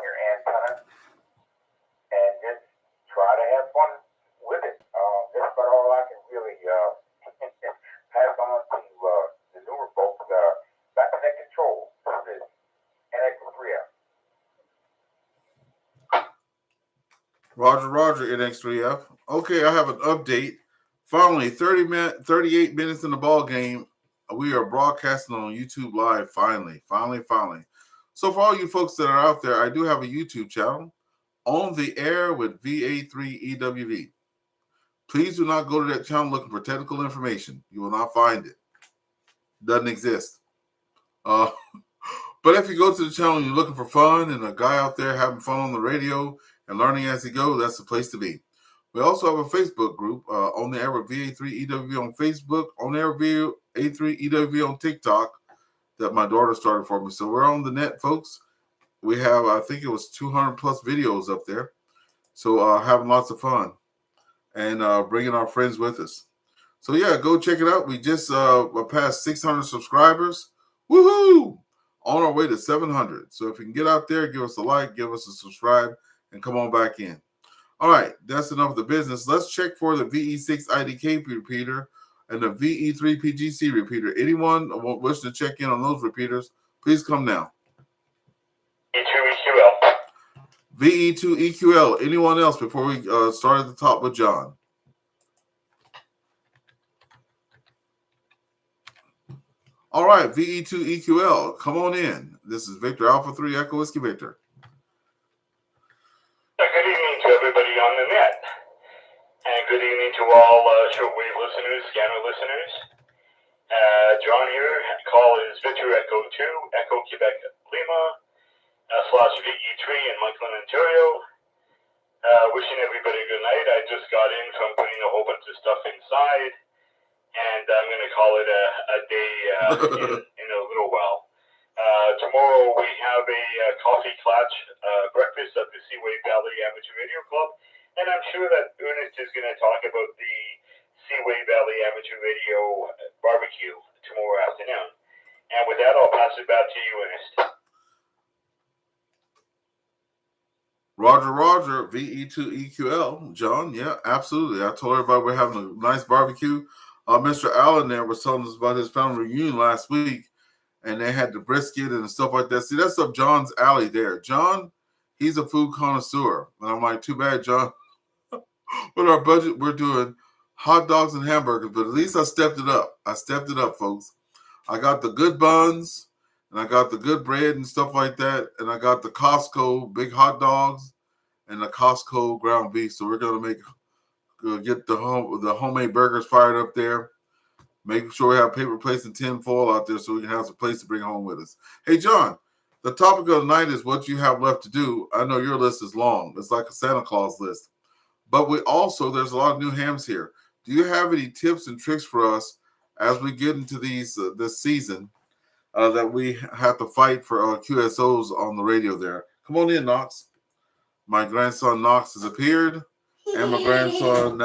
your antenna and just try to have fun with it. That's about all I can really pass on to the newer folks. Back to that control. This is NX3F. Roger, NX3F. Okay, I have an update. Finally, 38 minutes in the ball game. We are broadcasting on YouTube Live. Finally. So for all you folks that are out there, I do have a YouTube channel, On the Air with VA3EWV. Please do not go to that channel looking for technical information. You will not find it. Doesn't exist. But if you go to the channel and you're looking for fun and a guy out there having fun on the radio and learning as he goes, that's the place to be. We also have a Facebook group, On the Air with VA3EWV on Facebook, On the Air with VA3EWV on TikTok, that my daughter started for me. So we're on the net, folks. We have, I think it was 200 plus videos up there. So having lots of fun and bringing our friends with us. So yeah, go check it out. We just passed 600 subscribers. Woohoo! On our way to 700. So if you can get out there, give us a like, give us a subscribe, and come on back in. All right, that's enough of the business. Let's check for the VE6 IDK repeater and the VE3 PGC repeater. Anyone wishing to check in on those repeaters, please come now. VE2 EQL. Anyone else before we start at the top with John? All right, VE2 EQL, come on in. This is Victor Alpha 3 Echo Whiskey Victor. Good evening to everybody on the net, and good evening to all shortwave listeners, scanner listeners. John here. Call is Victor Echo 2, Echo Quebec Lima, /VE3 in Moncton, Ontario. Wishing everybody a good night. I just got in from putting a whole bunch of stuff inside, and I'm going to call it a day in a little while. Tomorrow we have a coffee clutch breakfast at the Seaway Valley Amateur Radio Club, and I'm sure that Ernest is going to talk about the Seaway Valley Amateur Radio barbecue tomorrow afternoon. And with that, I'll pass it back to you, Ernest. Roger, VE2 EQL. John, yeah, absolutely. I told everybody we're having a nice barbecue. Mr. Allen there was telling us about his family reunion last week, and they had the brisket and stuff like that. See, that's up John's alley there. John, he's a food connoisseur. And I'm like, too bad, John. With our budget, we're doing hot dogs and hamburgers, but at least I stepped it up. Folks. I got the good buns, and I got the good bread and stuff like that, and I got the Costco big hot dogs and the Costco ground beef. So we're going to get the homemade burgers fired up there. Make sure we have paper plates and tin foil out there so we can have some place to bring home with us. Hey, John, the topic of the night is what you have left to do. I know your list is long. It's like a Santa Claus list. But there's a lot of new hams here. Do you have any tips and tricks for us as we get into this season that we have to fight for QSOs on the radio there? Come on in, Knox. My grandson Knox has appeared, and my grandson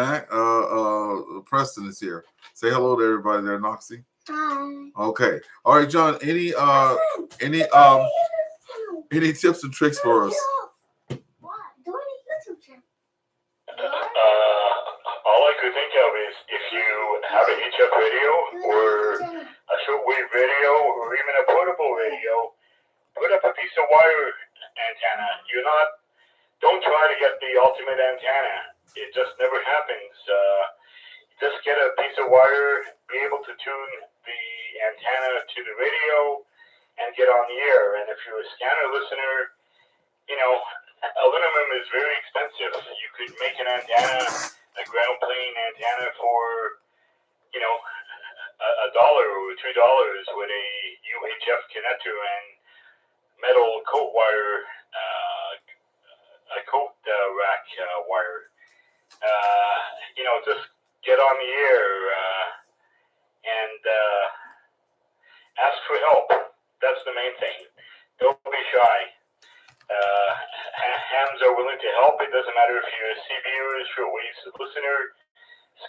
Preston is here. Say hello to everybody there, Knoxie. Hi. Okay. All right, John. Any tips and tricks for us? All I could think of is if you have a HF radio or a shortwave radio or even a portable radio, put up a piece of wire antenna. Don't try to get the ultimate antenna. It just never happens. Just get a piece of wire, be able to tune the antenna to the radio, and get on the air. And if you're a scanner listener, aluminum is very expensive. You could make an antenna, a ground plane antenna for, $1 or $2 with a UHF connector and metal coat wire, a coat rack wire. Just get on the air and ask for help. That's the main thing. Don't be shy. Hams are willing to help. It doesn't matter if you're a CBU, shortwave listener,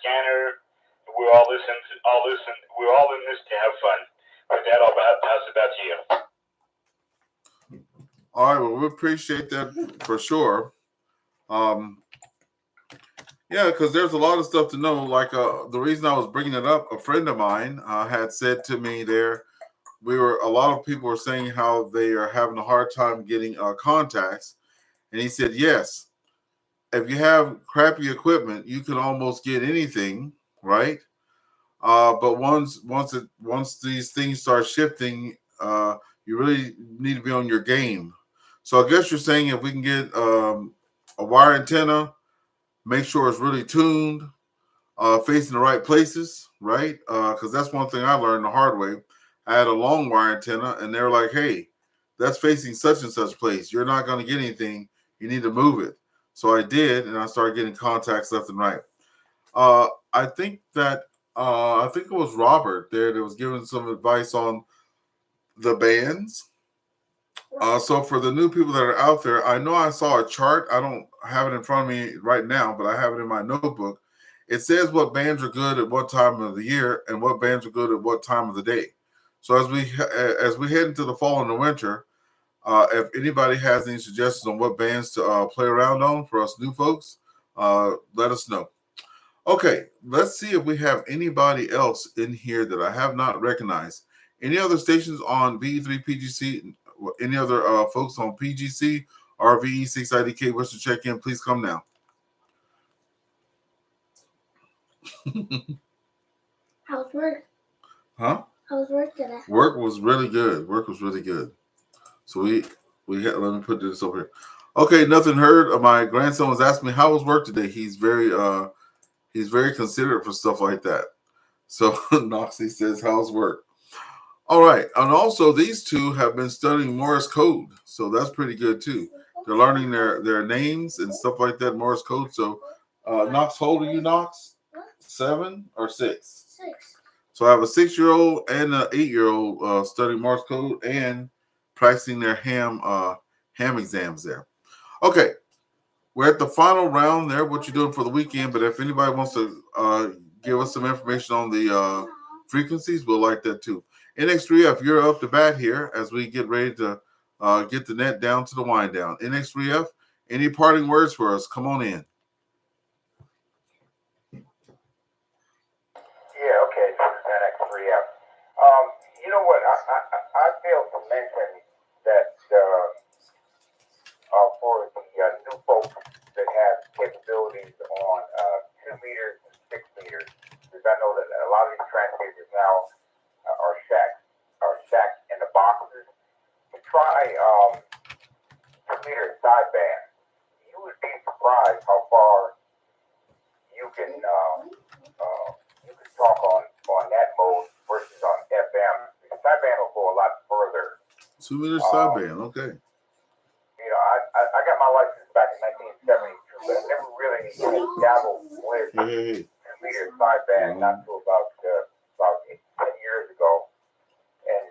scanner. We're all in this to have fun. With that, I'll pass it back to you. All right, well, we appreciate that for sure. Yeah, because there's a lot of stuff to know. Like the reason I was bringing it up, a friend of mine had said to me there, a lot of people were saying how they are having a hard time getting contacts. And he said, yes, if you have crappy equipment, you can almost get anything, right? But once these things start shifting, you really need to be on your game. So I guess you're saying if we can get a wire antenna, make sure it's really tuned, facing the right places, right? Because that's one thing I learned the hard way. I had a long wire antenna, and they're like, "Hey, that's facing such and such place. You're not going to get anything. You need to move it." So I did, and I started getting contacts left and right. I think it was Robert there that was giving some advice on the bands. So for the new people that are out there, I know I saw a chart. I don't have it in front of me right now, but I have it in my notebook. It says what bands are good at what time of the year and what bands are good at what time of the day. So as we head into the fall and the winter, if anybody has any suggestions on what bands to play around on for us new folks, let us know. Okay, let's see if we have anybody else in here that I have not recognized. Any other stations on VE3PGC? Any other folks on PGC or VE6IDK wish to check in? Please come now. How's work? Huh? How's work today? Work was really good. So let me put this over here. Okay, nothing heard. My grandson was asking me how was work today. He's very considerate for stuff like that. So Noxie says, how's work? All right. And also these two have been studying Morse code. So that's pretty good too. They're learning their names and stuff like that, Morse code. So Knox, how old are you, Knox? 7 or 6? 6. So I have a 6-year-old and an 8-year-old studying Morse code and practicing their ham exams there. Okay. We're at the final round there, what you're doing for the weekend. But if anybody wants to give us some information on the frequencies, we'll like that too. NX3F, you're up to bat here as we get ready to get the net down to the wind down. NX3F, any parting words for us? Come on in. Yeah, okay, this is NX3F. You know what? I failed to mention that for the new folks that have capabilities on 2 meters and 6 meters, because I know that a lot of these transmitters now are stacked in the boxes. To try 2-meter sideband, you would be surprised how far you can talk on that mode versus on FM. The sideband will go a lot further. 2-meter sideband, okay. You know, I got my license back in 1972, but I never really dabbled with 2-meter sideband not until about 10 years ago. And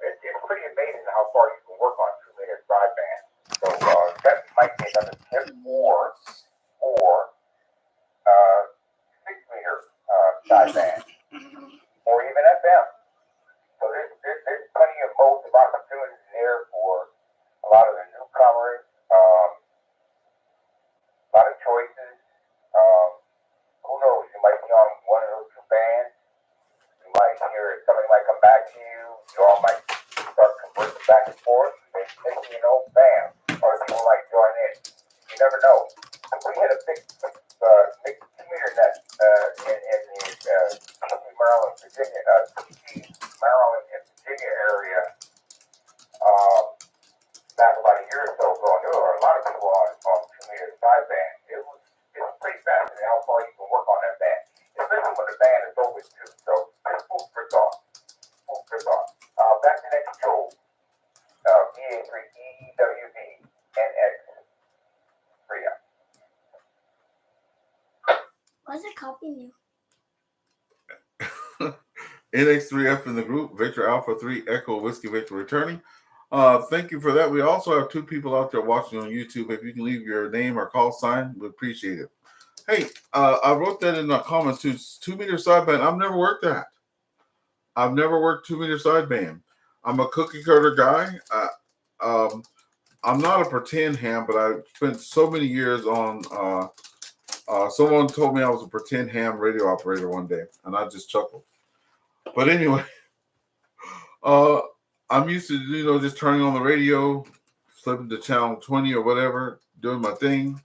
it's pretty amazing how far you can work on 2-meter sideband. So that might be another tip for 6-meter sideband or even FM. So there's plenty of modes of opportunities there for a lot of the newcomers, a lot of choices. Who knows? You might be on one of those 2 bands. You might hear somebody might come back to you. You all might start conversing back and forth. Next thing you know, bam, or people might join in. You never know. We had a big 2-meter net in the Maryland, Virginia, Maryland and Virginia area back about a year or so ago. There were a lot of people on 2-meter sideband. It's pretty fascinating how far you can work on that band, especially when the band is over too. So just food for thought. Back to next show. VA3EWV NX3F. Why is it copying you? NX3F in the group, Victor Alpha 3 Echo Whiskey Victor returning. Thank you for that. We also have 2 people out there watching on YouTube. If you can leave your name or call sign, we appreciate it. Hey, I wrote that in the comments too. 2-meter sideband. I've never worked that. I've never worked 2-meter sideband. I'm a cookie cutter guy. I'm not a pretend ham, but I spent so many years on. Someone told me I was a pretend ham radio operator one day, and I just chuckled. But anyway, I'm used to just turning on the radio, flipping to channel 20 or whatever, doing my thing.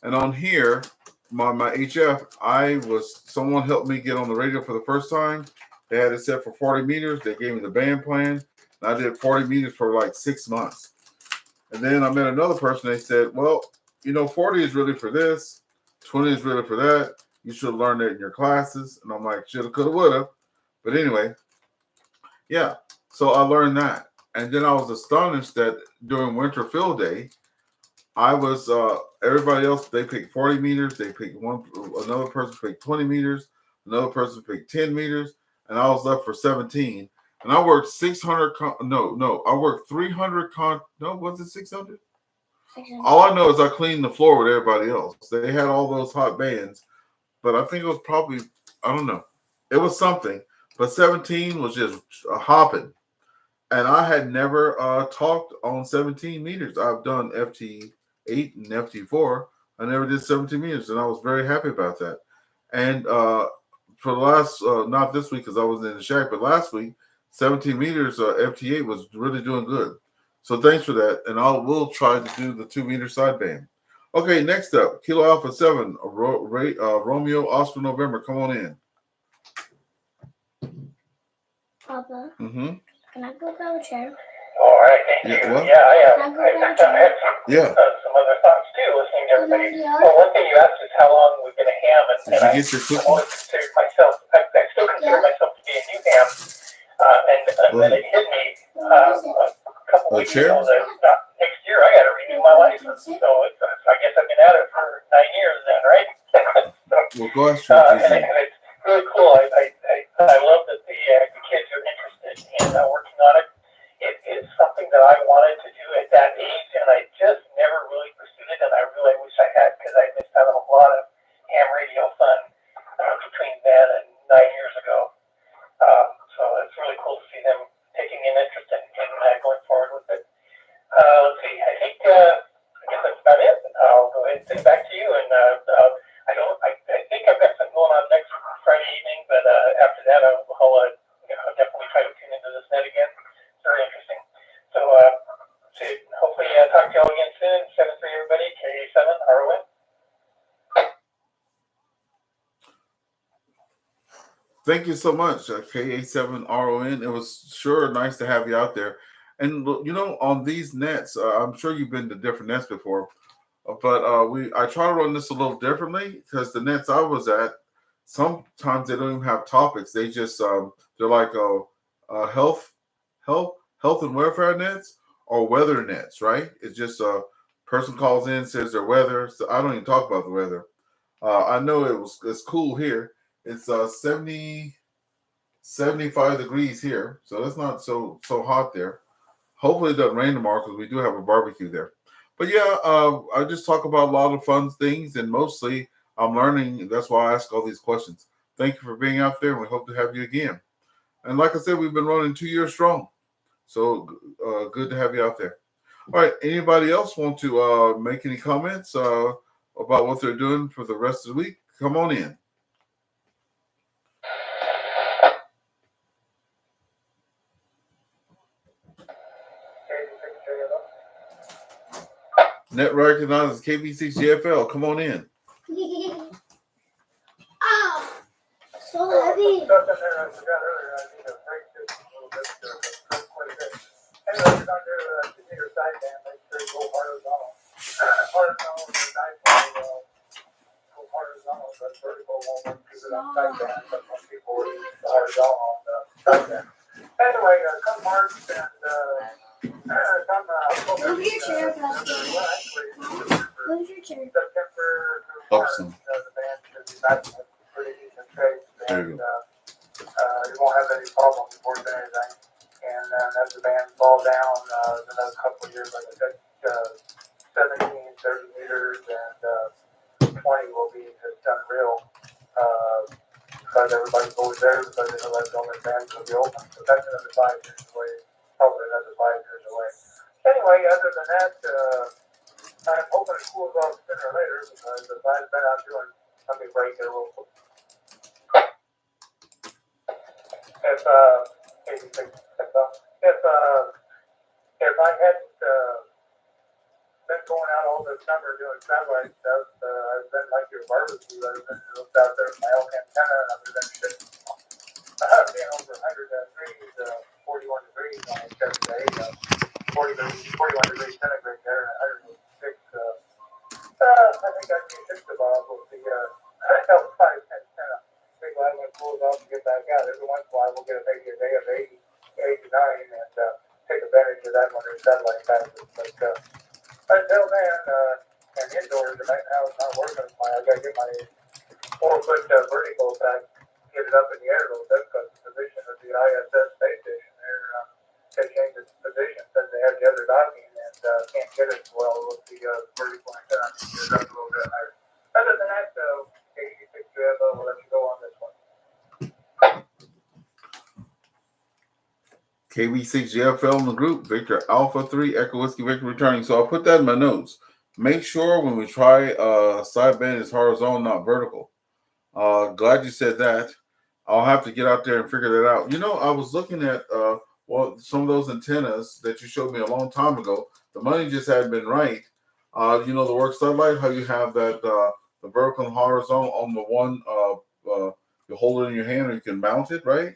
And on here, my HF, someone helped me get on the radio for the first time. They had it set for 40 meters. They gave me the band plan. And I did 40 meters for like 6 months. And then I met another person. They said, well, 40 is really for this. 20 is really for that. You should learn that in your classes. And I'm like, shoulda, coulda, woulda. But anyway, yeah. So I learned that. And then I was astonished that during winter field day, I was everybody else, they picked 40 meters, they picked another person picked 20 meters, another person picked 10 meters, and I was left for 17. And I worked 600 I worked 300 was it 600? All I know is I cleaned the floor with everybody else. They had all those hot bands, but I think it was probably, I don't know. It was something. But 17 was just hopping. And I had never talked on 17 meters. I've done FT8 and FT4. I never did 17 meters, and I was very happy about that. And for the last, not this week because I was in the shack, but last week, 17 meters FT8 was really doing good. So thanks for that, and we'll try to do the 2 meter sideband. Okay, next up, Kilo Alpha 7, Romeo Oscar November. Come on in. Papa, Mm-hmm. can I go grab a chair? All right, thank you. What? Yeah, I Can I go grab a chair? some other thoughts too, listening to everybody. Yeah. Well, one thing you asked is how long we've been a ham, and Did you get your I've cookie? always considered myself, I still consider myself to be a new ham, and then it hit me a couple weeks ago that next year I got to renew my license. So I guess I've been at it for 9 years then, right? Well, go ask your and it's really cool. I love that the kids are interested in working on it. It is something that I wanted to do at that age, and I just never really pursued it, and I really wish I had because I missed out on a lot of ham radio fun between then and 9 years ago. So it's really cool to see them taking an interest in going forward with it. Let's see. I guess that's about it. I'll go ahead and send it back to you, and I think I've got something going on next Friday evening, but after that I'll definitely try to tune into this net again. It's very interesting. So hopefully talk to y'all again soon. 7-3 everybody, KA7 RON. Thank you so much, KA7RON. It was sure nice to have you out there. And on these nets, I'm sure you've been to different nets before, but I try to run this a little differently because the nets I was at, sometimes they don't even have topics. They just they're like health and welfare nets or weather nets, right? It's just a person calls in, says their weather. So I don't even talk about the weather. I know it's cool here. It's 75 degrees here, so it's not so hot there. Hopefully it doesn't rain tomorrow because we do have a barbecue there. But yeah, I just talk about a lot of fun things, and mostly I'm learning. That's why I ask all these questions. Thank you for being out there, and we hope to have you again. And like I said, we've been running 2 years strong, so good to have you out there. All right, anybody else want to make any comments about what they're doing for the rest of the week? Come on in. Net recognizes KB6GFL. Come on in. Oh, so heavy. Anyway, come March and Move your chair, Pastor. Move your chair. September, Awesome. the band should be back in pretty decent shape, and you won't have any problems more than anything. And as the band fall down, another couple of years, like I said, 17, 30 meters, and 20 will be just unreal. Because everybody's always there, because the only band's going to be open. So that's another 5 years away, probably another 5 years away. Anyway, other than that, I'm hoping it cools off sooner or later because if I've been out doing, let me break there real quick. If I hadn't been going out all this summer doing satellite stuff, I've been like your barbecue. I've been out there with my elk antenna and I've been being over 100 degrees, 41 degrees on a certain day, 41 degrees centigrade there, and 106. I think I'd be fixed about with the L5 antenna. Be glad when it cools off to get back out. Every once in a while, we'll get maybe a day of 80, 89 and take advantage of that when there's satellite passes. But until then, and indoors, right now it's not working. I got to get my 4-foot vertical back, get it up in the air a little bit because the position of the ISS space station there, they changed its position since they had the other docking and can't get it well with the vertical antenna. Get it up a little bit higher. Other than that, though, 86 will let you go on this one. KB6JFL in the group, Victor Alpha 3, Echo Whiskey Victor returning. So I'll put that in my notes. Make sure when we try sideband is horizontal, not vertical. Glad you said that. I'll have to get out there and figure that out. You know, I was looking at some of those antennas that you showed me a long time ago. The money just hadn't been right. You know, the work satellite, how you have that the vertical and horizontal on the one you hold it in your hand or you can mount it, right?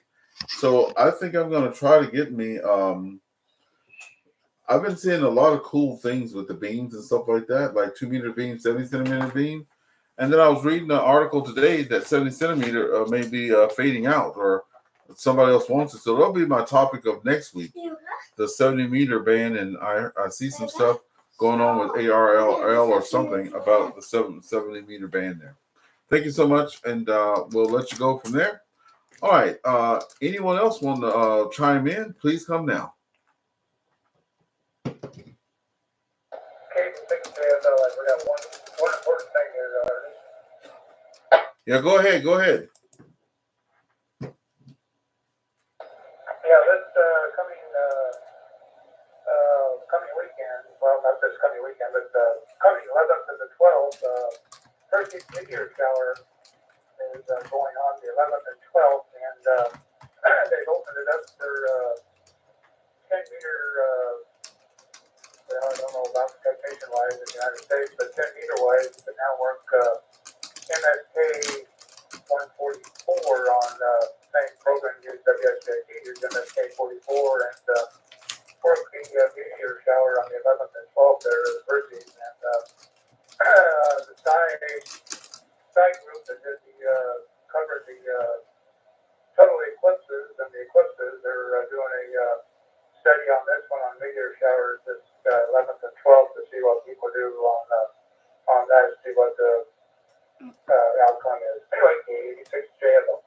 So I think I'm going to try to get me. I've been seeing a lot of cool things with the beams and stuff like that, like 2-meter beam, 70-centimeter beam. And then I was reading an article today that 70-centimeter may be fading out, or somebody else wants it. So that'll be my topic of next week, the 70-meter band. And I see some stuff going on with ARRL or something about the 70-meter band there. Thank you so much, and we'll let you go from there. All right. Anyone else want to chime in? Please come now. Okay, we got one important thing here. Yeah, go ahead. Go ahead. Yeah, this coming weekend, well, not this coming weekend, but coming 11th to the 12th, Turkey meteor shower is going on the 11th and 12th, and they've opened it up for 10-meter, I don't know about citation-wise in the United States, but 10-meter-wise, you can now work MSK 144 on same program used WSJT, used MSK 44, and work the meteor shower on the 11th and 12th there at the Bridges, and the side group that did covered the total eclipses and the eclipses, they're doing a study on this one on meteor showers this 11th and 12th to see what people do on that, see what the outcome is. Anyway, 86 JFL.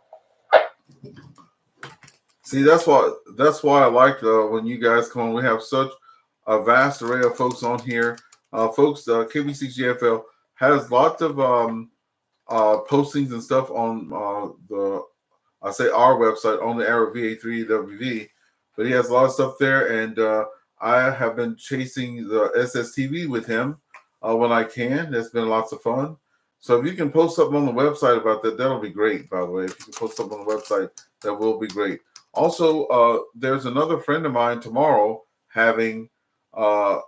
See, that's why I like when you guys come on. We have such a vast array of folks on here. Folks, KB6JFL has lots of postings and stuff on our website on the Arrow VA3EWV, but he has a lot of stuff there, and I have been chasing the SSTV with him when I can. It's been lots of fun. So if you can post something on the website about that, that'll be great, by the way. If you can post something on the website, that will be great. Also, there's another friend of mine tomorrow having a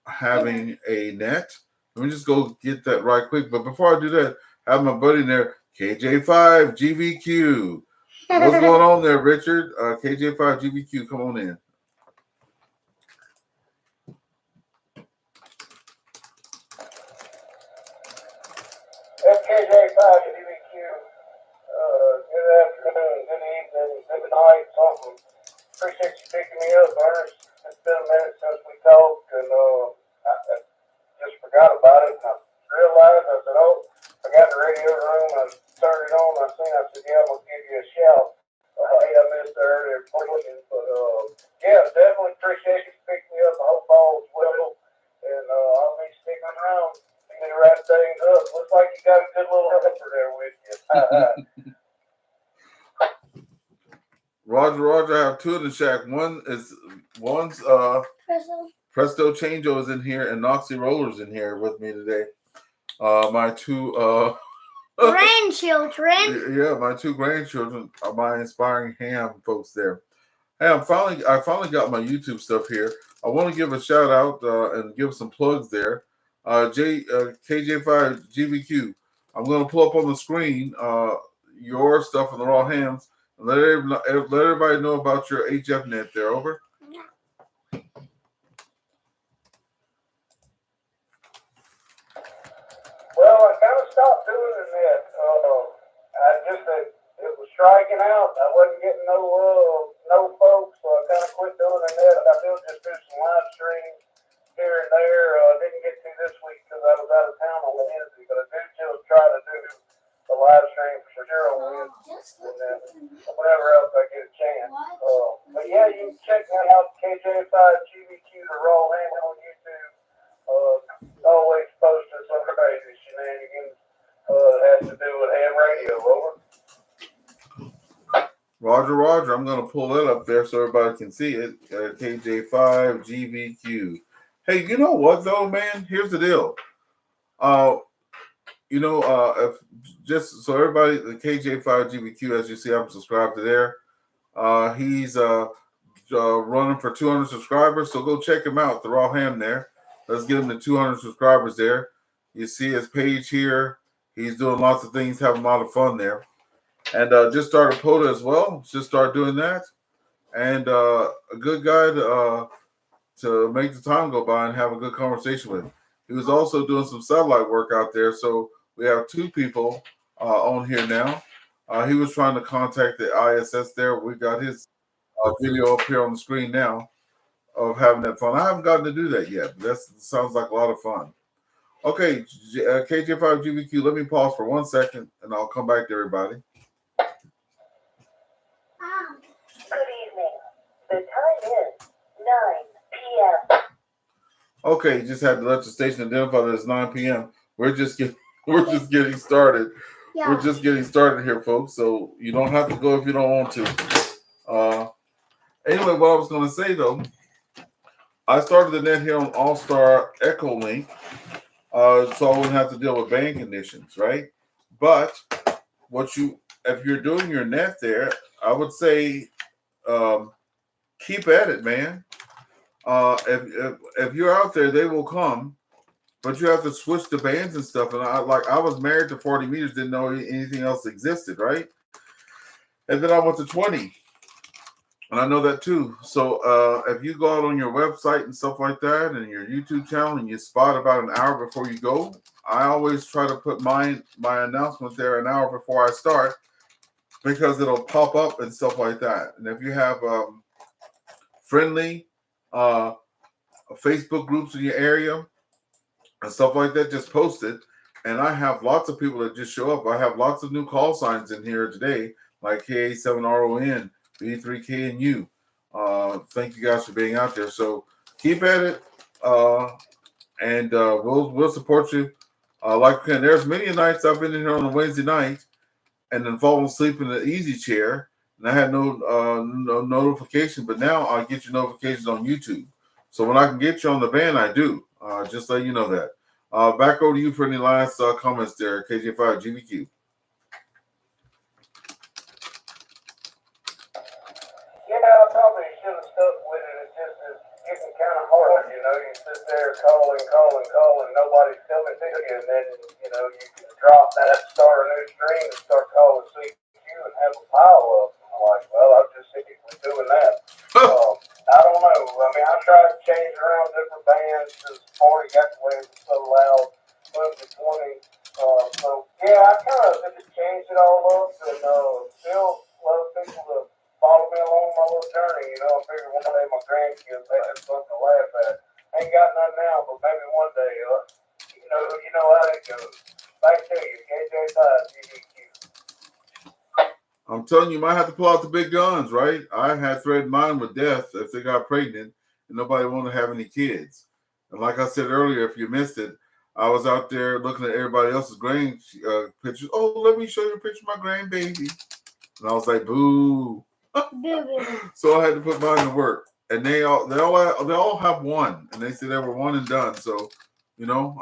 net. Let me just go get that right quick. But before I do that, I have my buddy in there, KJ5 GVQ. What's going on there, Richard? KJ5 GVQ, come on in. KJ5 GVQ. Good afternoon, good evening, good night, something. Appreciate you picking me up, Ernest. It's been a minute since we talked, and I just forgot about it. And I realized, I said, oh, I got the radio room, I turned it on, I said, yeah, I'm going to give you a shout. Hey, I missed the earlier portion, but yeah, definitely appreciate you picking me up. I hope all's well, and I'll be sticking around to wrap things up. Looks like you got a good little helper there with you. Roger, I have two in the shack. One's Presto Changeo is in here, and Noxy Roller's in here with me today. My two grandchildren. Yeah, my two grandchildren are my inspiring ham folks there. Hey, I finally got my YouTube stuff here. I want to give a shout out and give some plugs there. KJ5 GBQ. I'm going to pull up on the screen your stuff on the raw hams and let everybody know about your HF net there. Over. Well, I kind of stopped doing the net. It was striking out. I wasn't getting no folks, so I kind of quit doing the net. I did just do some live streams here and there. Didn't get to this week because I was out of town on Wednesday, but I do still try to do the live stream for sure on Wednesday, and then whenever else I get a chance. But yeah, you can check me out, KJ5 GBQ, the raw ham on YouTube. Always posting some crazy shenanigans that has to do with ham radio. Over. Roger. I'm going to pull that up there so everybody can see it. KJ5 GBQ. Hey, you know what though, man? Here's the deal. If just so everybody, the KJ5 GBQ, as you see, I'm subscribed to there. He's running for 200 subscribers, so go check him out. The raw ham there. Let's get him to 200 subscribers there. You see his page here. He's doing lots of things, having a lot of fun there. And just started POTA as well. Just start doing that. And a good guy to make the time go by and have a good conversation with. He was also doing some satellite work out there. So we have two people on here now. He was trying to contact the ISS there. We got his video up here on the screen now of having that fun. I haven't gotten to do that yet, but that sounds like a lot of fun. Okay, KJ5 GBQ, let me pause for 1 second, and I'll come back to everybody. Good evening. The time is 9 p.m. Okay, just had to let the station identify that it's 9 p.m. We're just getting started. Yeah. We're just getting started here, folks. So you don't have to go if you don't want to. Anyway, what I was going to say though, I started the net here on AllStar EchoLink, so I wouldn't have to deal with band conditions, right? But if you're doing your net there, I would say keep at it, man. If you're out there, they will come, but you have to switch the bands and stuff. And I was married to 40 meters, didn't know anything else existed, right? And then I went to 20, and I know that too. So if you go out on your website and stuff like that, and your YouTube channel, and you spot about an hour before you go, I always try to put my announcement there an hour before I start, because it'll pop up and stuff like that. And if you have friendly Facebook groups in your area and stuff like that, just post it. And I have lots of people that just show up. I have lots of new call signs in here today, like KA7RON, B3KNU. Thank you guys for being out there. So keep at it, and we'll support you. Like there's many nights I've been in here on a Wednesday night and then fallen asleep in the easy chair, and I had no notification. But now I get your notifications on YouTube. So when I can get you on the band, I do. Just let you know that. Back over to you for any last comments there, KJ5 GBQ. Yeah, I probably should have stuck with it. It's just getting kind of hard, you know. You sit there calling, nobody's coming to you, and then, you know, you can drop that, start a new stream, and start calling CQ and have a pile up. I'm like, well, I'm just sitting doing that. I don't know. I mean, I tried to change around different bands because 40 got the way it was so loud, moved to 20. So, yeah, I kind of just changed it all up, and still love people to follow me along my little journey. You know, I figure one day my grandkids, they have something to laugh at. Ain't got none now, but maybe one day, you know how that goes. Back to you, KJ5 GBQ. I'm telling you, you might have to pull out the big guns, right? I had threatened mine with death if they got pregnant and nobody wanted to have any kids. And like I said earlier, if you missed it, I was out there looking at everybody else's pictures. Oh, let me show you a picture of my grandbaby. And I was like, boo. So I had to put mine to work, and they all have one, and they said they were one and done. So, you know,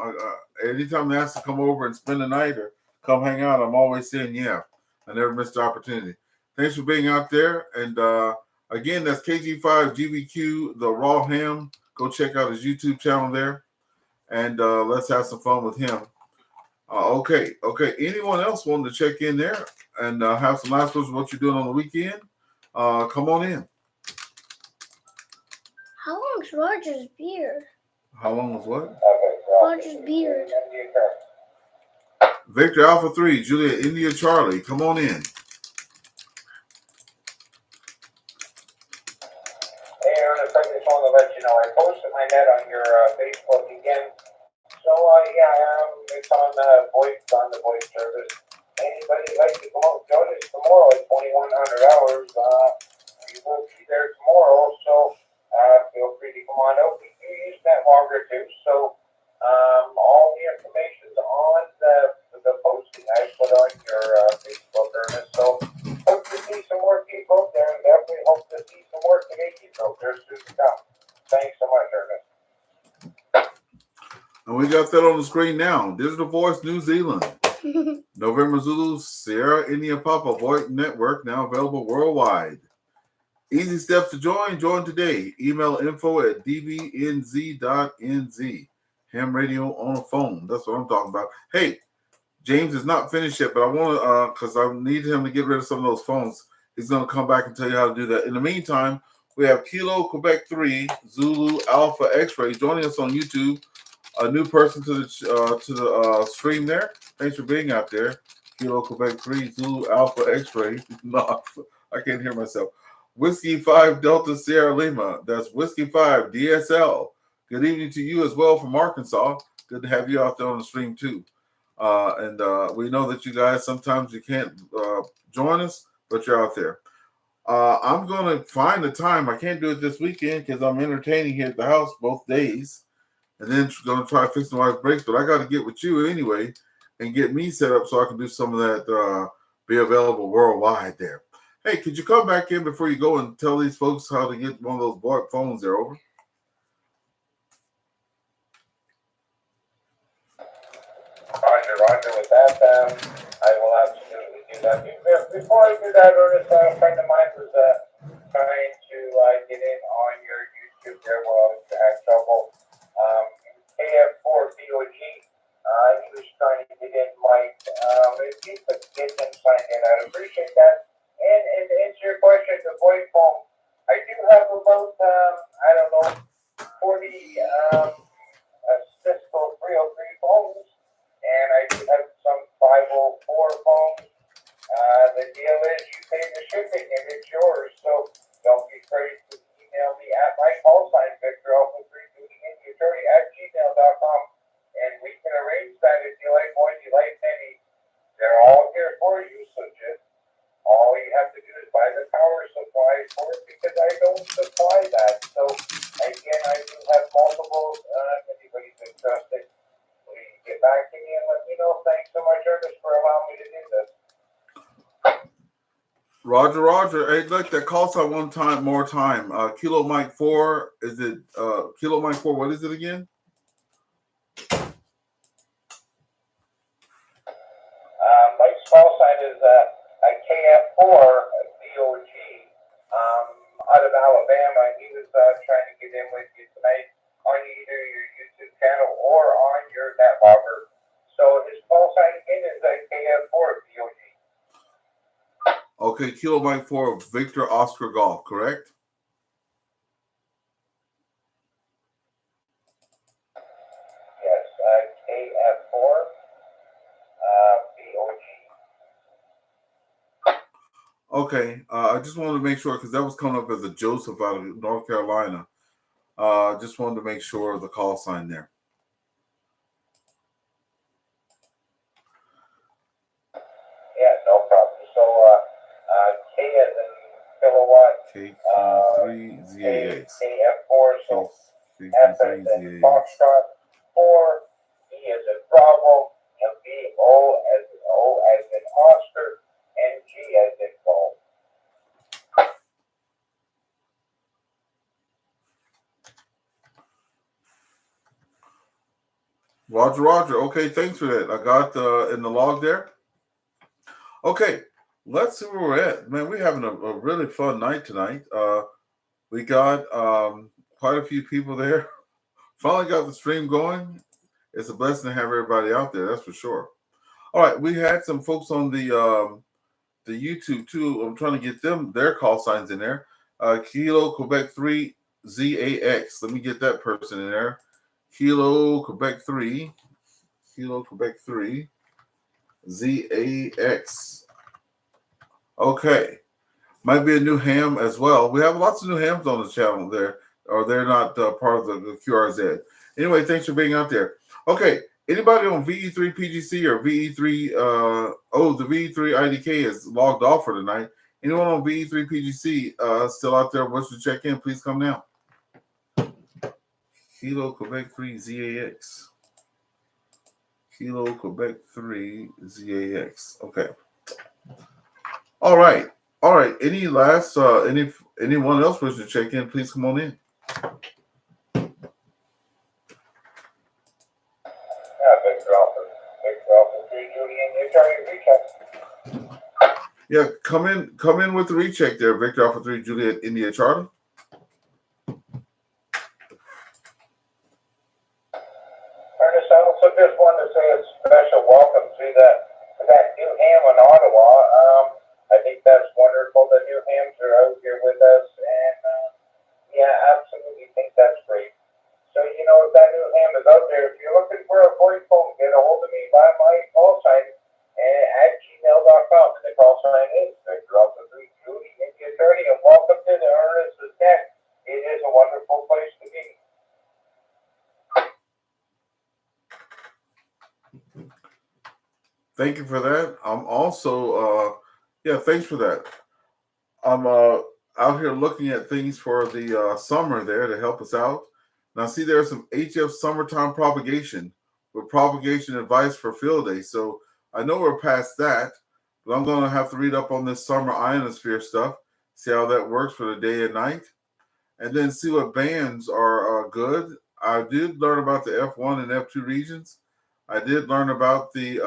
anytime they ask to come over and spend the night or come hang out, I'm always saying yeah. I never missed the opportunity. Thanks for being out there, and again, that's KG5 GBQ, the Raw Ham. Go check out his YouTube channel there, and let's have some fun with him. Okay. Anyone else wanting to check in there and have some last words of what you're doing on the weekend? Come on in. How long's Roger's beard? How long was what? Roger's beard. Victor Alpha 3, Juliet India Charlie. Come on in. Hey, Ernest, I just want to let you know I posted my net on your Facebook again. So, it's on the voice service. Anybody like to come out and join us tomorrow at 2100 hours? We will be there tomorrow, so feel free to come on out. We do use that longer too, so all the information's on the posting I put on your Facebook, Ernest. So, hope to see some more people out there, and definitely hope to see some more Canadians out there soon to come. Thanks so much, Ernest. And we got that on the screen now. Digital Voice New Zealand. November Zulu, Sierra India Papa VoIP Network, now available worldwide. Easy steps to join. Join today. Email info@dvnz.nz. Ham radio on a phone. That's what I'm talking about. Hey, James is not finished yet, but I want to, because I need him to get rid of some of those phones. He's going to come back and tell you how to do that. In the meantime, we have Kilo Quebec 3, Zulu Alpha X-Ray joining us on YouTube. A new person to the stream there. Thanks for being out there. Kilo Quebec 3, Zulu Alpha X-Ray. No, I can't hear myself. Whiskey 5 Delta Sierra Lima. That's Whiskey 5 DSL. Good evening to you as well from Arkansas. Good to have you out there on the stream too. And we know that you guys sometimes you can't join us, but you're out there. I'm going to find the time. I can't do it this weekend because I'm entertaining here at the house both days. And then going to try to fix my wife's brakes. But I got to get with you anyway and get me set up so I can do some of that, be available worldwide there. Hey, could you come back in before you go and tell these folks how to get one of those VoIP phones there over? Roger. With that, I will absolutely do that. Before I do that, Ernest, a friend of mine was trying to get in on your YouTube there while I had trouble. KF4 BOG, he was trying to get in, Mike. If you could get him signed in, I'd appreciate that. And to answer your question, the VoIP phone, I do have about, 40 Cisco 303 phones, and I do have some 504 phones. The deal is you pay the shipping and it's yours, so don't be afraid to email me at my call sign, Victor Alpha 3 @gmail.com, and we can arrange that if you like one, you like many. They're all here for you, so just all you have to do is buy the power supply for it because I don't supply that. So again, I do have multiple. Anybody's interested, please get back to me and let me know. Thanks so much, Ernest, for allowing me to do this. Roger. Hey, look, that call sign more time. Kilo Mike 4. Is it Kilo Mike 4? What is it again? Mike's call sign is a KF4 BOG out of Alabama. He was trying to get in with you tonight on either your YouTube channel or on your NetLogger. So his call sign again is a KF4 BOG. Okay, Kilo Mike 4, Victor Oscar Golf, correct? Yes, KF4 BOG. Okay, I just wanted to make sure because that was coming up as a Joseph out of North Carolina. Just wanted to make sure of the call sign there. Yeah, no problem. So K as in kilowatt. K3ZAX. KF4, so F as in K3ZAX. Foxtrot, 4, E as in Bravo, and B, O as in Oscar, and G as in Golf. Roger, Roger. Okay, thanks for that. I got in the log there. Okay, let's see where we're at. Man, we're having a really fun night tonight. We got quite a few people there. Finally got the stream going. It's a blessing to have everybody out there, that's for sure. All right, we had some folks on the YouTube too. I'm trying to get them their call signs in there. Kilo Quebec 3 ZAX. Let me get that person in there. Kilo Quebec 3 ZAX. Okay. Might be a new ham as well. We have lots of new hams on the channel there, or they're not part of the QRZ. Anyway, thanks for being out there. Okay. Anybody on VE3 PGC or VE3, the VE3 IDK is logged off for tonight. Anyone on VE3 PGC still out there wants to check in, please come now. Kilo Quebec 3 ZAX. Kilo Quebec 3 ZAX. Okay. All right. All right. Any last anyone else wants to check in, please come on in. Yeah, come in with the recheck there, Victor Alpha 3 Juliet India Charlie. Ernest, I also just wanted to say a special welcome to that new ham in Ottawa. I think that's wonderful. The new hams are out here with us, and yeah, absolutely think that's great. So, you know, if that new ham is out there, if you're looking for a voice phone, get a hold of me by my call sign at gmail.com. And the call sign is Victor Alpha 3 Julie India 30. And welcome to the Ernest's Deck. It is a wonderful place to be. Thank you for that. I'm also thanks for that. I'm out here looking at things for the summer there to help us out. Now, see, there's some HF summertime propagation with propagation advice for field day. So I know we're past that, but I'm going to have to read up on this summer ionosphere stuff, see how that works for the day and night, and then see what bands are good. I did learn about the F1 and F2 regions. I did learn about the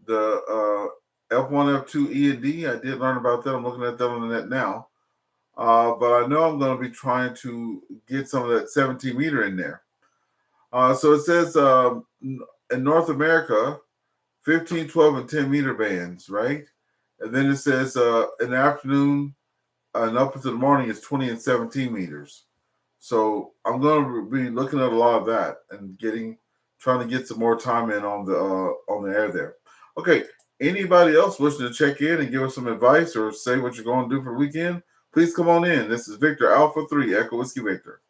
F1, F2, E, and D. I did learn about that. I'm looking at that on the net now. But I know I'm going to be trying to get some of that 17 meter in there. So it says in North America, 15, 12, and 10 meter bands, right? And then it says in the afternoon and up into the morning is 20 and 17 meters. So I'm going to be looking at a lot of that and trying to get some more time in on the air there. Okay, anybody else wishing to check in and give us some advice or say what you're going to do for the weekend, please come on in. This is Victor Alpha 3 Echo Whiskey Victor.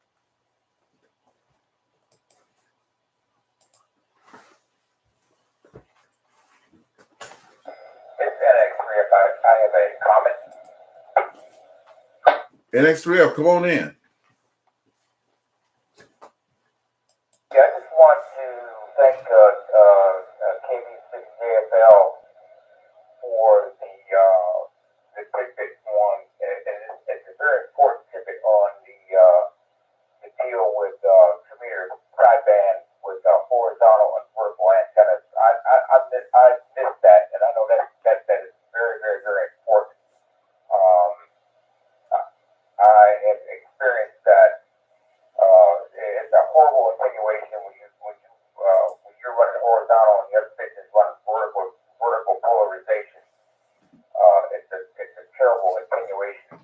I have a comment. NX3F, come on in. Yeah, I just want to thank KB6JFL for the tidbit one. It's a very important tidbit on the deal with Tremere sideband with horizontal and vertical antennas. I missed that, and I know that is very, very, very important. I have experienced that. It's a horrible attenuation when you're running horizontal and the other pitch is running vertical polarization. It's a terrible attenuation.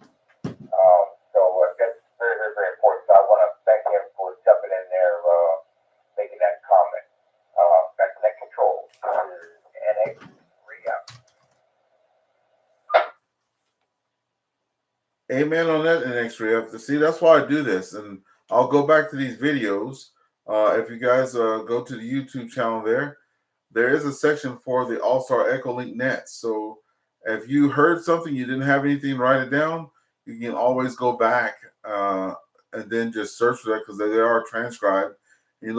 So that's very, very, very important. So I want to thank him for jumping in there, making that comment. Back to that control. NX3F. Amen on that, NX3F. See, that's why I do this, and I'll go back to these videos. If you guys go to the YouTube channel there is a section for the AllStar EchoLink nets. So if you heard something, you didn't have anything, write it down. You can always go back and then just search for that because they are transcribed. You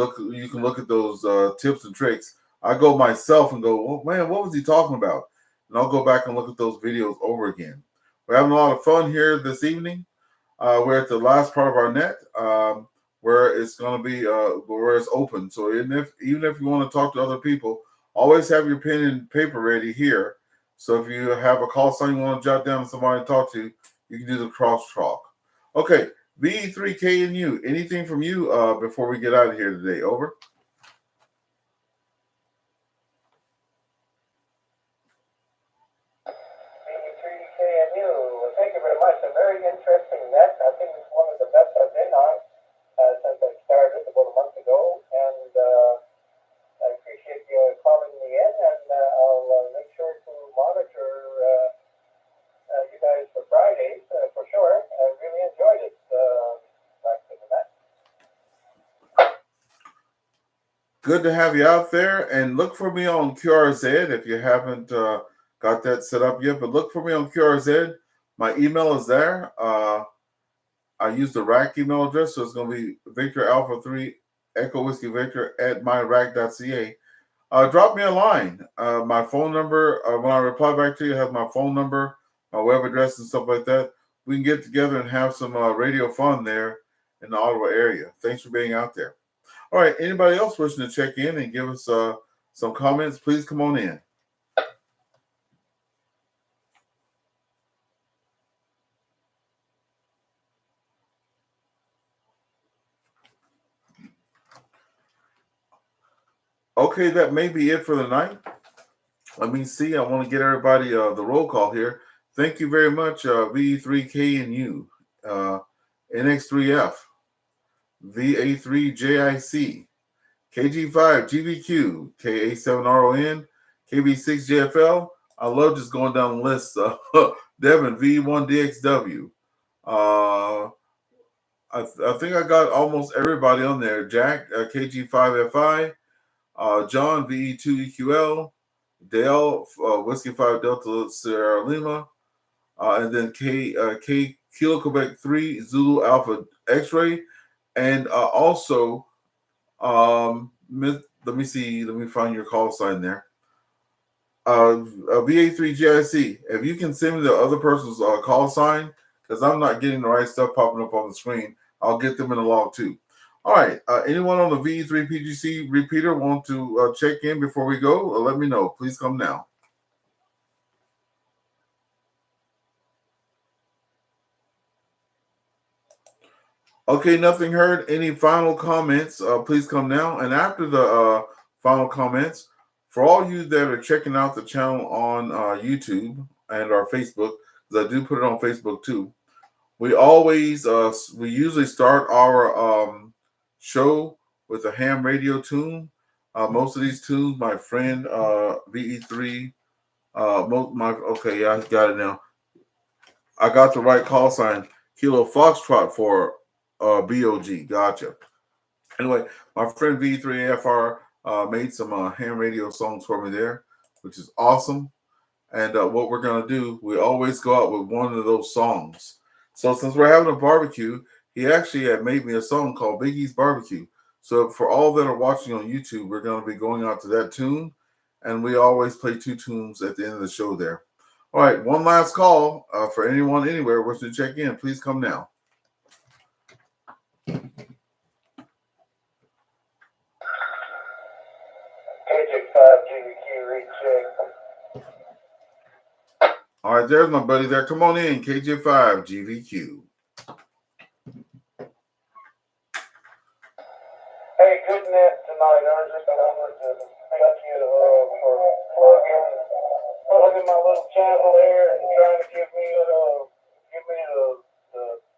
can look at those tips and tricks. I go myself and go, oh, man, what was he talking about? And I'll go back and look at those videos over again. We're having a lot of fun here this evening. We're at the last part of our net. where it's going to be where it's open. So even if you want to talk to other people, always have your pen and paper ready here. So if you have a call sign you want to jot down somebody to talk to, you can do the crosstalk. Okay, VE3K and you. Anything from you before we get out of here today? Over. VA3EWV, thank you very much. A very interesting net. I think it's one of the best I've been on since I started about a month ago, and I appreciate you calling me in, and I'll make sure to monitor you guys for Fridays for sure. I really enjoyed it. Back to the net. Good to have you out there, and look for me on QRZ if you haven't got that set up yet. But look for me on QRZ. My email is there. I use the rack email address, so it's going to be Victor Alpha 3 Echo Whiskey Victor at myrack.ca. Drop me a line. My phone number, when I reply back to you, has my phone number, my web address, and stuff like that. We can get together and have some radio fun there in the Ottawa area. Thanks for being out there. All right, anybody else wishing to check in and give us some comments, please come on in. Okay, that may be it for the night. Let me see. I want to get everybody the roll call here. Thank you very much, V3K and you, NX3F, VA3JIC, KG5 GVQ, KA7RON, KB6JFL. I love just going down the list. Devin, V1DXW. I think I got almost everybody on there. Jack, KG5FI, John, VE2EQL, Dale, Whiskey 5 Delta Sierra Lima, and then K Kilo Quebec 3 Zulu Alpha X-Ray, and also let me see, let me find your call sign there. VA3GIC. If you can send me the other person's call sign, because I'm not getting the right stuff popping up on the screen, I'll get them in the log too. All right. Anyone on the VE3PGC repeater want to check in before we go? Let me know. Please come now. Okay, nothing heard. Any final comments? Please come now. And after the final comments, for all you that are checking out the channel on YouTube and our Facebook, because I do put it on Facebook too, we always, we usually start our show with a ham radio tune. Most of these tunes, my friend VE3, okay, yeah, I got it now. I got the right call sign, Kilo Foxtrot for BOG. Gotcha. Anyway, my friend V3AFR made some ham radio songs for me there, which is awesome. And what we're going to do, we always go out with one of those songs. So since we're having a barbecue, he actually had made me a song called Biggie's Barbecue. So for all that are watching on YouTube, we're going to be going out to that tune. And we always play two tunes at the end of the show there. All right, one last call for anyone anywhere wishing to check in. Please come now. KJ5GVQ recheck. All right, there's my buddy there. Come on in, KJ5 GVQ. Hey, good net tonight. I just wanted to thank you for plugging my little channel there and trying to give me the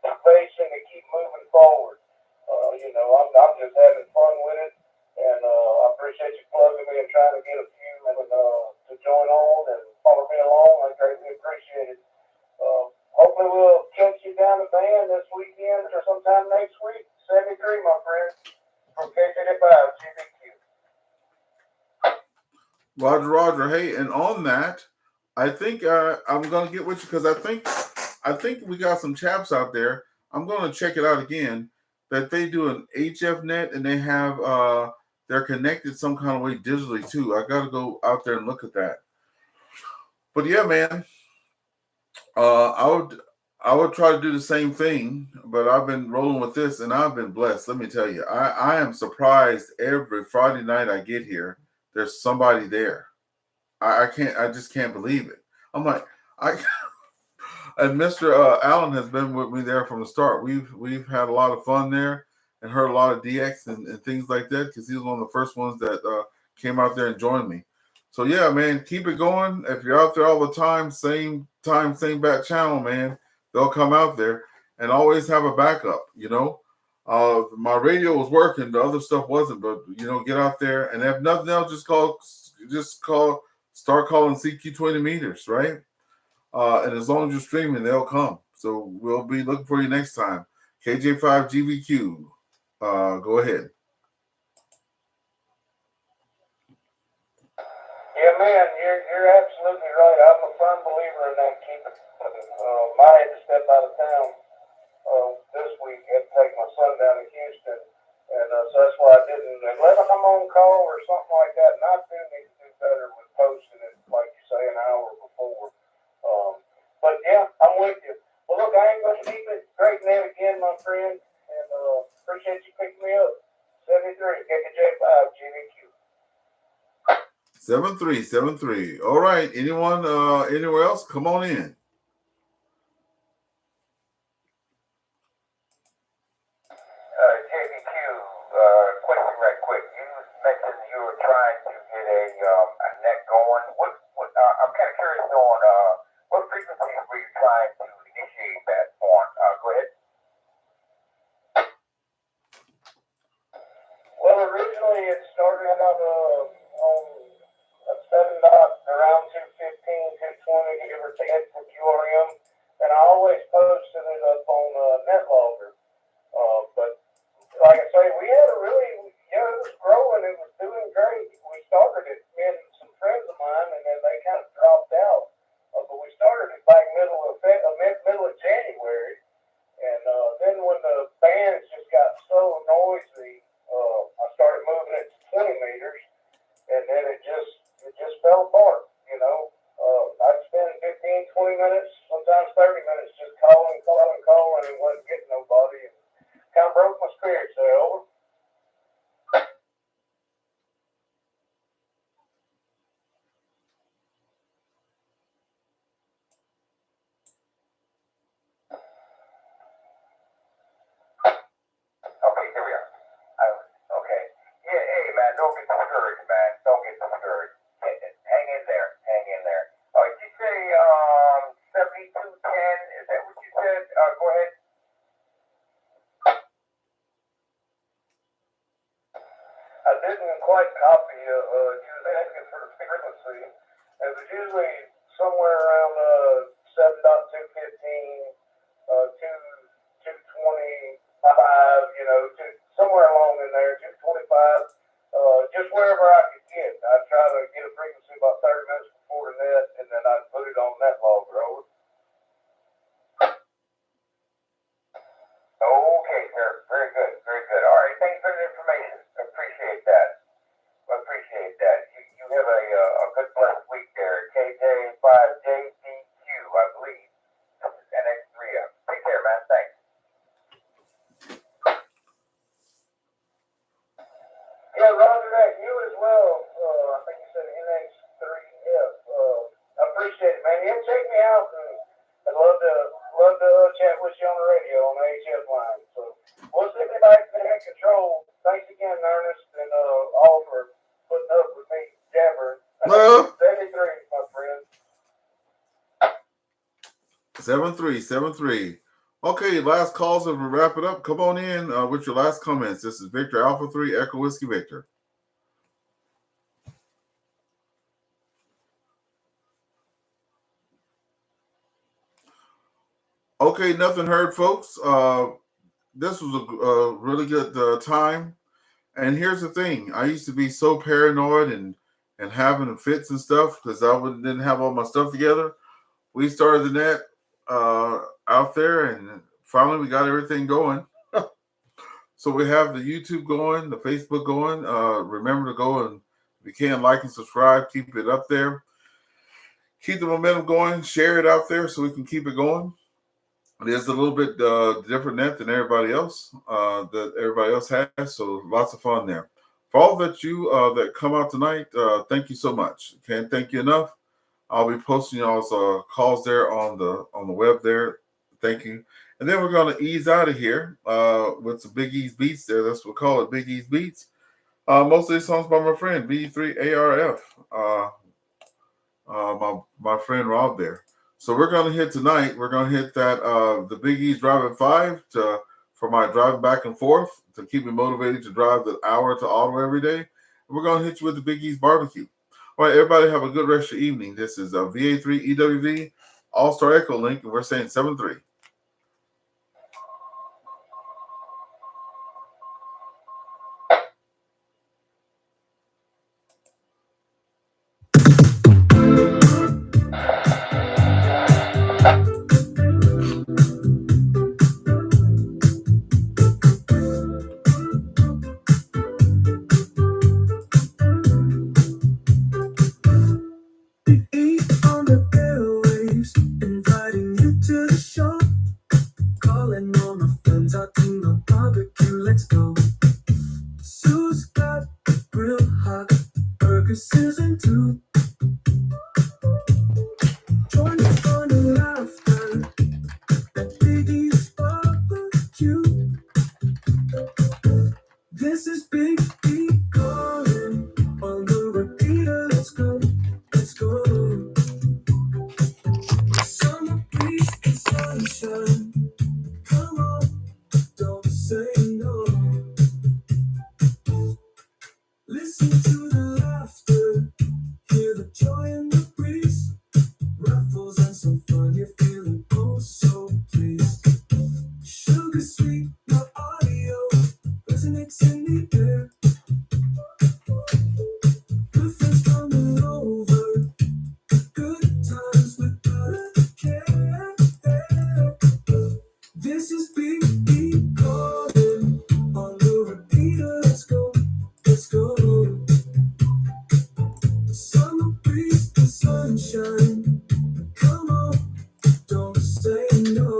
motivation to keep moving forward. I'm just having fun with it, and I appreciate you plugging me and trying to get a few to join on and follow me along. I greatly appreciate it. Hopefully we'll catch you down the band this weekend or sometime next week. 73, my friend, from KJ5 GVQ. Roger. Hey, and on that, I think I'm gonna get with you because I think we got some chaps out there. I'm gonna check it out again. That they do an HF net and they have they're connected some kind of way digitally too. I gotta go out there and look at that. But yeah, man, I would try to do the same thing, but I've been rolling with this and I've been blessed. Let me tell you, I am surprised every Friday night I get here, there's somebody there. I just can't believe it. I'm like, and Mr. Allen has been with me there from the start. We've had a lot of fun there and heard a lot of DX and things like that because he was one of the first ones that came out there and joined me. So yeah, man, keep it going. If you're out there all the time, same back channel, man, they'll come out there and always have a backup. My radio was working, the other stuff wasn't, but get out there and if nothing else, start calling CQ20 meters, right? And as long as you're streaming, they'll come. So we'll be looking for you next time. KJ5GVQ, go ahead. Yeah, man, you're absolutely right. I'm a firm believer in that keeping. I had to step out of town this week and take my son down to Houston, and so that's why I didn't. Unless I'm on call or something like that, and I do need to do better with posting it, like you say, an hour before. But yeah, I'm with you. Well, look, I ain't going to keep it. Great name again, my friend, and appreciate you picking me up. 73, KJ5, GVQ. 7373. All right. Anyone anywhere else? Come on in. JVQ, question right quick. You mentioned you were trying to get a net going. I'm kind of curious on what frequencies were you trying to initiate that on? Go ahead. Well, originally it started out on a 7 dot around 215, 220, give or take for QRM, and I always posted it up on NetLogger. But like I say, we had a really, it was growing, it was doing great. We started it, me and some friends of mine, and then they kind of dropped out. But we started it back middle of January, and then when the bands just got so noisy, I started moving it to 20 meters, and then it just fell apart. I'd spend 15, 20 minutes, sometimes 30 minutes, just calling, and wasn't getting nobody. And kind of broke my spirit, so over. Okay, here we are. Okay. Yeah, hey, man, don't get discouraged, man. Don't get discouraged. Hang in there. Hang in there. Did you say 7210? Is that what you said? Go ahead. I didn't quite copy you. You was asking for the frequency. It was usually somewhere around 7.215, 225, somewhere along in there, 225, just wherever I could get. I'd try to get a frequency about 30 minutes before the net, and then I'd put it on NetLogger. Over. Okay, sir. Very good. Very good. All right. Thanks for the information. Appreciate that. You have a good blessed week there. KJ5JDQ, I believe. NX3M. Take care, man. Thanks. Yeah, Roger that. You as well. I think you said NX3F. I appreciate it, man. Yeah, check me out. I'd love to chat with you on the radio on the HF line. So we'll see if I can have control. Thanks again, Ernest, and all for putting up with me jabbering. 73, my friend. 7373. Okay, last calls and we'll wrap it up. Come on in with your last comments. This is Victor Alpha 3 Echo Whiskey Victor. Okay, nothing heard, folks. This was a really good time. And here's the thing. I used to be so paranoid and having fits and stuff because didn't have all my stuff together. We started the net out there, and finally we got everything going. So we have the YouTube going, the Facebook going. Remember to go and, if you can, like and subscribe. Keep it up there. Keep the momentum going. Share it out there so we can keep it going. It is a little bit different net than everybody else has, so lots of fun there. For all that you that come out tonight, thank you so much. Can't thank you enough. I'll be posting y'all's calls there on the web there. Thank you. And then we're gonna ease out of here with some Big E's beats there. That's what we call it, Big E's beats. Most of these songs by my friend VA3EWV my friend Rob there. So we're gonna hit tonight. We're gonna hit that the Big E's Driving 5 to for my driving back and forth to keep me motivated to drive the hour to Ottawa every day. And we're gonna hit you with the Big E's barbecue. All right, everybody have a good rest of your evening. This is VA3EWV AllStar EchoLink, and we're saying 7-3. On the airwaves, inviting you to the show. Calling all my friends out to the barbecue. Let's go. Sue's got the grill hot, burger season 2. Join the fun and laughter at Biggie's barbecue. This is Big E calling on the repeater. Let's go, let's go. Summer breeze and sunshine. Come on, don't say no. Listen to the laughter, hear the joy in the breeze. Ruffles and some fun, you're feeling oh so pleased. Sugar sweet, your audio resonates in the air. Good friends coming over, good times without a care. This is Big E calling on the repeater. Let's go, let's go. Summer breeze and sunshine. Come on, don't say no.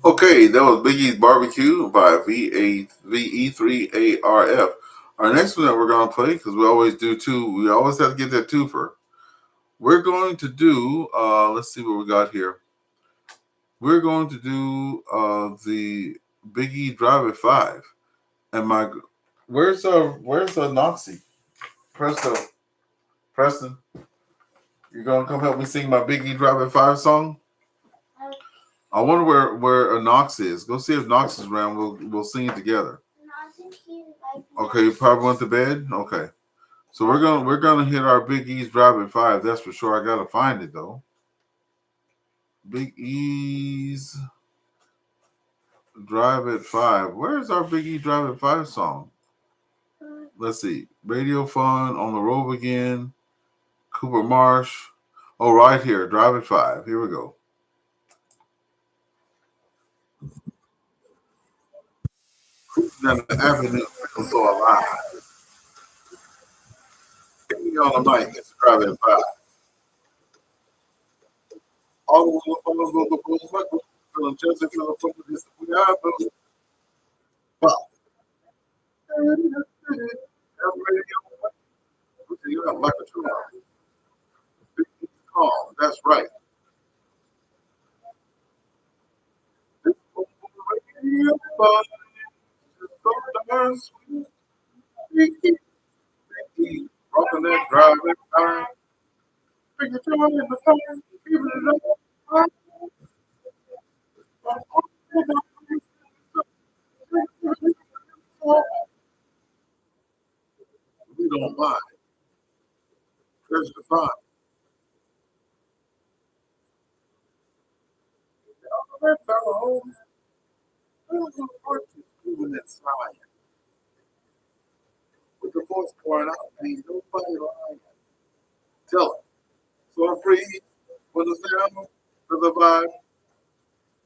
Okay, that was Biggie's Barbecue by VE3ARF. Our next one that we're going to play, because we always do two, we always have to get that twofer. We're going to do, let's see what we got here. We're going to do the Biggie Drive at 5. And where's Noxie? Preston, you're going to come help me sing my Biggie Drive at 5 song? I wonder where Knox is. Go see if Knox is around. We'll sing it together. Okay, you probably went to bed. Okay, so we're gonna hit our Big E's Drive at 5. That's for sure. I gotta find it though. Big E's Drive at 5. Where's our Big E Drive at 5 song? Let's see. Radio Fun, On the Road Again, Cooper Marsh. Oh, right here. Drive at 5. Here we go. Down the avenue, I'm so alive. Get me on the mic. It's Drive at 5. All the feeling just feeling this we are those like a true calm. That's right. Rocking that driving time. Take your time in the phone. Keep it up. We don't mind. There's the fun. That fellow, who's a person moving that sign with the voice pouring out, ain't nobody lying. Tell him. So I'm free for the sound, for the vibe.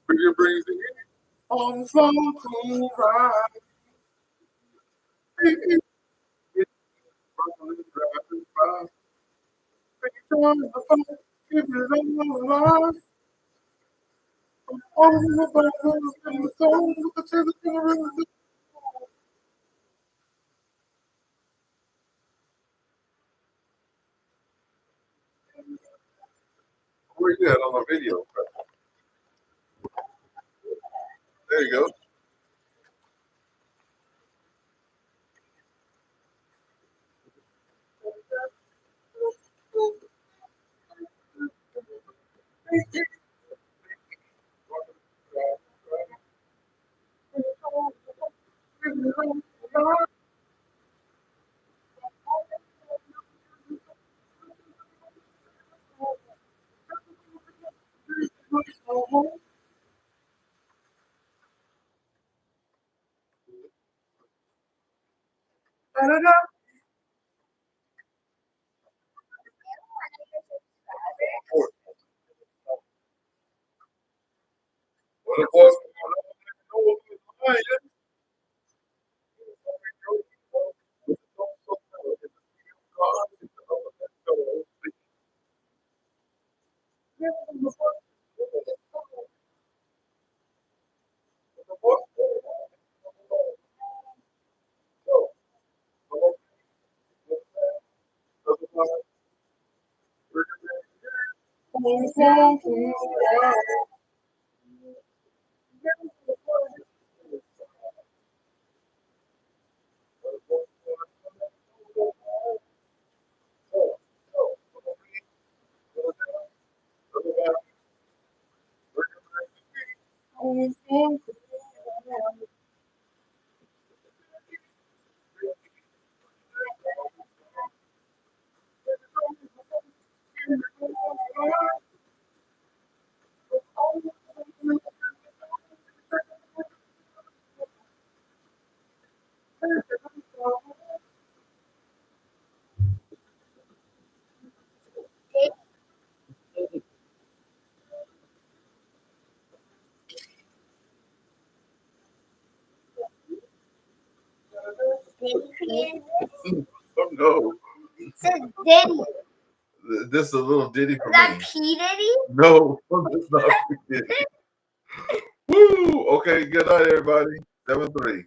Bring it, brings it in. On the phone to ride. Rocking and driving by. Take your time in the phone. Keep it on the line. All of the buttons in the phone with the chance to ring. Where you at on the video? There you go. What a voice. Oh no. It's a Diddy. This is a little ditty for Is that me. P. Diddy? No, it's not P. Diddy. Woo! Okay, good night, everybody. 7-3.